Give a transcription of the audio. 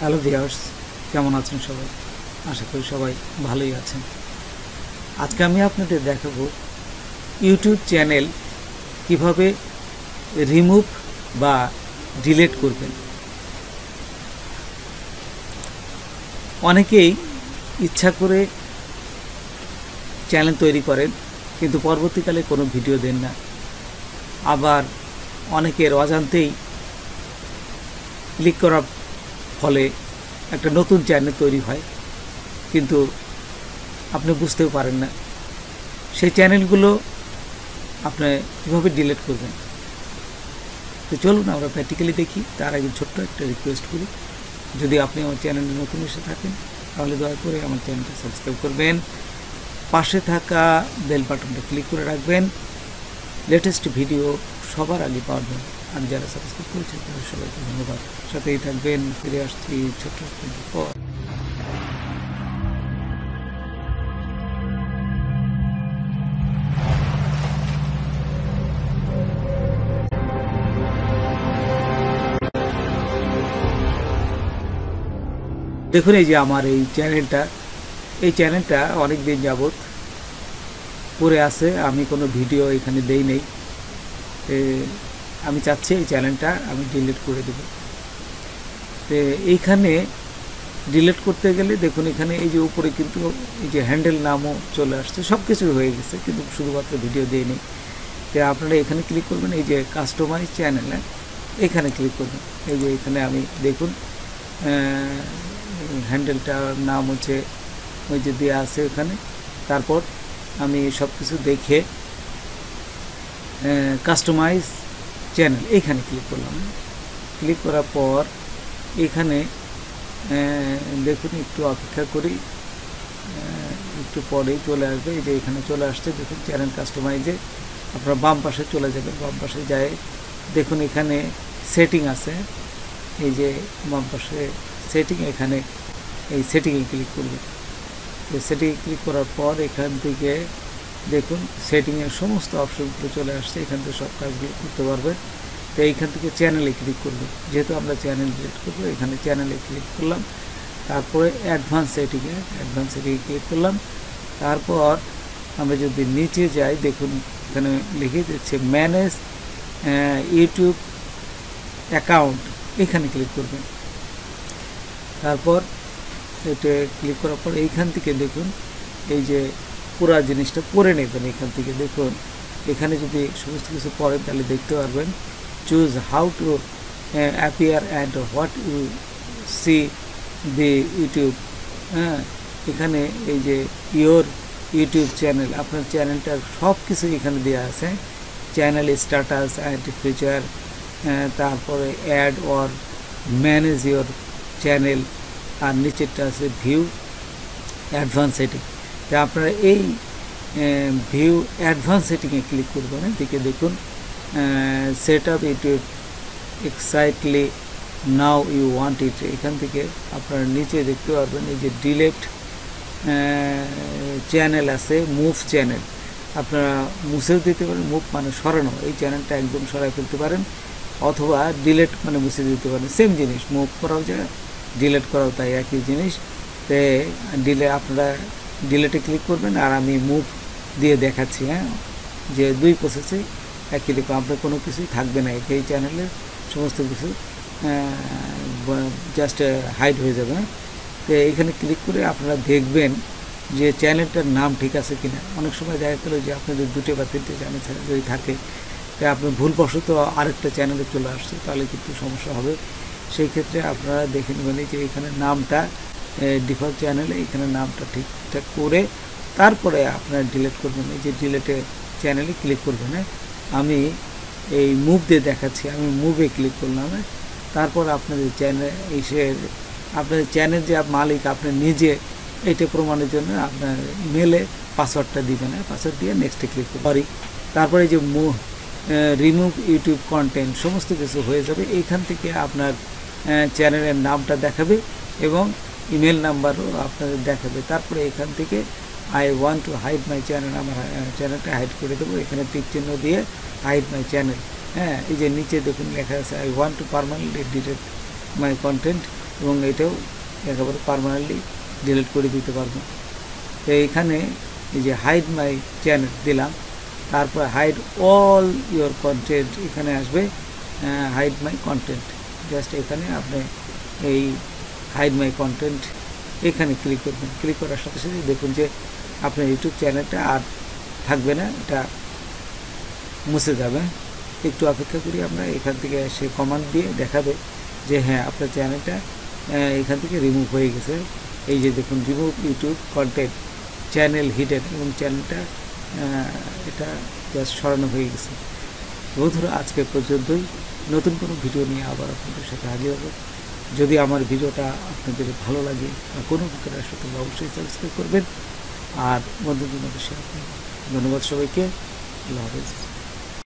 Hello viewers, কেমন আছেন সবাই? আশা করি সবাই ভালোই আছেন। আজকে আমি আপনাদের দেখাবো ইউটিউব চ্যানেল কিভাবে রিমুভ বা ডিলিট করবেন। অনেকেই ইচ্ছা করে চ্যানেল তৈরি করেন কিন্তু পরবর্তীকালে কোনো ভিডিও দেন না। আবার অনেকের অজান্তেই ক্লিক করার ফলে একটা নতুন চ্যানেল তৈরি হয় কিন্তু আপনি বুঝতেও পারেন না। সেই চ্যানেলগুলো আপনি কীভাবে ডিলিট করবেন, তো চলুন আমরা প্র্যাকটিক্যালি দেখি। তার আগে ছোট্ট একটা রিকোয়েস্ট করি, যদি আপনি আমার চ্যানেলে নতুন এসে থাকেন তাহলে দয়া করে আমার চ্যানেলটা সাবস্ক্রাইব করবেন, পাশে থাকা বেল বাটনটা ক্লিক করে রাখবেন, লেটেস্ট ভিডিও সবার আগে পাবেন। আর যারা সাবস্ক্রাইব করেছেন তাদের সবাইকে ধন্যবাদ। সাথেই থাকবেন। ফিরে আসছি ছোট্ট একটা পর। দেখুন, এই যে আমার এই চ্যানেলটা অনেক দিন যাবত পড়ে আছে। আমি কোনো ভিডিও এখানে দেই নেই। আমি চাচ্ছি এই চ্যানেলটা আমি ডিলিট করে দেব। তো এইখানে ডিলিট করতে গেলে দেখুন, এখানে এই যে উপরে কিন্তু এই যে হ্যান্ডেল নামও চলে আসছে, সব কিছু হয়ে গেছে কিন্তু শুধুমাত্র ভিডিও দিই নেই। তো আপনারা এখানে ক্লিক করবেন, এই যে কাস্টমাইজ চ্যানেল, এখানে ক্লিক করবেন। এই যে এখানে আমি দেখুন হ্যান্ডেলটার নাম হচ্ছে ওই যে দেওয়া আছে এখানে। তারপর আমি সব কিছু দেখে কাস্টমাইজ চ্যানেল এইখানে ক্লিক করলাম। ক্লিক করার পর এখানে দেখুন, একটু অপেক্ষা করি, একটু পরেই চলে আসবে। এই যে এখানে চলে আসছে দেখুন চ্যানেল কাস্টমাইজে। আপনারা বাম পাশে চলে যাবেন, বাম পাশে যায় দেখুন এখানে সেটিং আছে। এই যে বাম পাশে সেটিং, এখানে এই সেটিংয়ে ক্লিক করবেন। সেটিংয়ে ক্লিক করার পর এখান থেকে দেখুন সেটিংয়ের সমস্ত অপশনগুলো চলে আসছে, এখান থেকে সব কাজগুলো করতে পারবেন। তো এইখান থেকে চ্যানেলে ক্লিক করবেন, যেহেতু আমরা চ্যানেল ডিলিট করবো এখানে চ্যানেলে ক্লিক করলাম। তারপরে অ্যাডভান্স সেটিংয়ে ক্লিক করলাম। তারপর আমরা যদি নিচে যাই দেখুন এখানে লিখে দিচ্ছে ম্যানেজ ইউটিউব অ্যাকাউন্ট, এখানে ক্লিক করবেন। তারপর এটা ক্লিক করার পর এইখান থেকে দেখুন এই যে পুরা জিনিসটা পড়ে নেবেন। এখান থেকে দেখুন এখানে যদি সমস্ত কিছু পড়েন তাহলে দেখতে পারবেন choose how to appear and what you see the YouTube. এখানে এই যে ইয়োর ইউটিউব চ্যানেল, আপনার চ্যানেলটার সব কিছু এখানে দেওয়া আছে। চ্যানেল স্ট্যাটাস অ্যান্ড ফিচার, তারপরে add or manage your channel, আর নিচেরটা আছে ভিউ অ্যাডভান্স সেটিং। তো আপনারা এই ভিউ অ্যাডভান্স সেটিংয়ে ক্লিক করবেন। এদিকে দেখুন set up YouTube exactly now you want it, এখান থেকে আপনারা নিচে দেখতে পারবেন এই যে ডিলিট চ্যানেল আছে, মুভ চ্যানেল আপনারা মুছেও দিতে পারেন। মুভ মানে সরানো, এই চ্যানেলটা একদম সরাই ফেলতে পারেন, অথবা ডিলিট মানে মুছে দিতে পারেন। সেম জিনিস, মুভ করাও যায় ডিলিট করাও তাই একই জিনিস। তে আপনারা ডিলিটে ক্লিক করবেন আর আমি মুভ দিয়ে দেখাচ্ছি। যে দুই প্রসেসে একই রকম, আপনার কোনো কিছুই থাকবে না, এই চ্যানেলের সমস্ত কিছু জাস্ট হাইড হয়ে যাবে। তো এইখানে ক্লিক করে আপনারা দেখবেন যে চ্যানেলটার নাম ঠিক আছে কিনা। অনেক সময় দেখা গেল যে আপনাদের দুটো বা তিনটে চ্যানেল যদি থাকে, তো আপনার ভুলবশত আরেকটা চ্যানেলে চলে আসছে, তাহলে কিন্তু সমস্যা হবে। সেই ক্ষেত্রে আপনারা দেখে নেবেন যে এখানে নামটা ডিফল্ট চ্যানেলে এখানে নামটা ঠিকঠাক করে তারপরে আপনারা ডিলিট করবেন। এই যে ডিলিটে চ্যানেলে ক্লিক করবেন। আমি এই মুভ দিয়ে দেখাচ্ছি, আমি মুভে ক্লিক করলাম। তারপর আপনাদের চ্যানেল যে মালিক আপনি নিজে, এটা প্রমাণের জন্য আপনার ইমেলে পাসওয়ার্ডটা দিবেন। পাসওয়ার্ড দিয়ে নেক্সটে ক্লিক করবেন। তারপরে যে রিমুভ ইউটিউব কন্টেন্ট সমস্ত কিছু হয়ে যাবে। এইখান থেকে আপনার চ্যানেলের নামটা দেখাবে এবং ইমেল নাম্বারও আপনাদের দেখাবে। তারপরে এখান থেকে I want to hide my channel, আমার চ্যানেলটা হাইড করে দেবো। এখানে টিক চিহ্ন দিয়ে হাইড মাই চ্যানেল। এই যে নিচে দেখুন লেখা আছে I want two permanently delete my content, এবং এটাও একেবারে পার্মানেন্টলি ডিলিট করে দিতে পারবো। তো এইখানে এই যে হাইড মাই চ্যানেল দিলাম, তারপর হাইড অল ইয়োর কন্টেন্ট এখানে আসবে, হাইড মাই কন্টেন্ট। জাস্ট এখানে আপনি এই হাইড মাই কন্টেন্ট এখানে ক্লিক করবেন। ক্লিক করার সাথে সাথে দেখুন যে আপনার ইউটিউব চ্যানেলটা আর থাকবে না, এটা মুছে যাবে। একটু অপেক্ষা করি আমরা, এখান থেকে সে কমান্ড দিয়ে দেখাবে যে হ্যাঁ আপনার চ্যানেলটা এখান থেকে রিমুভ হয়ে গেছে। এই যে দেখুন remove YouTube content channel hidden, এবং চ্যানেলটা এটা জাস্ট সরানো হয়ে গেছে। বন্ধুরা আজকে পর্যন্তই, নতুন কোনো ভিডিও নিয়ে আবার আপনাদের সাথে হাজির হবে। যদি আমার ভিডিওটা আপনাদের ভালো লাগে বা কোনো প্রকারের সাথে অবশ্যই সাবস্ক্রাইব করবেন আর বন্ধুদের মধ্যে শেয়ার করবেন। ধন্যবাদ সবাইকে, আল্লাহ হাফেজ।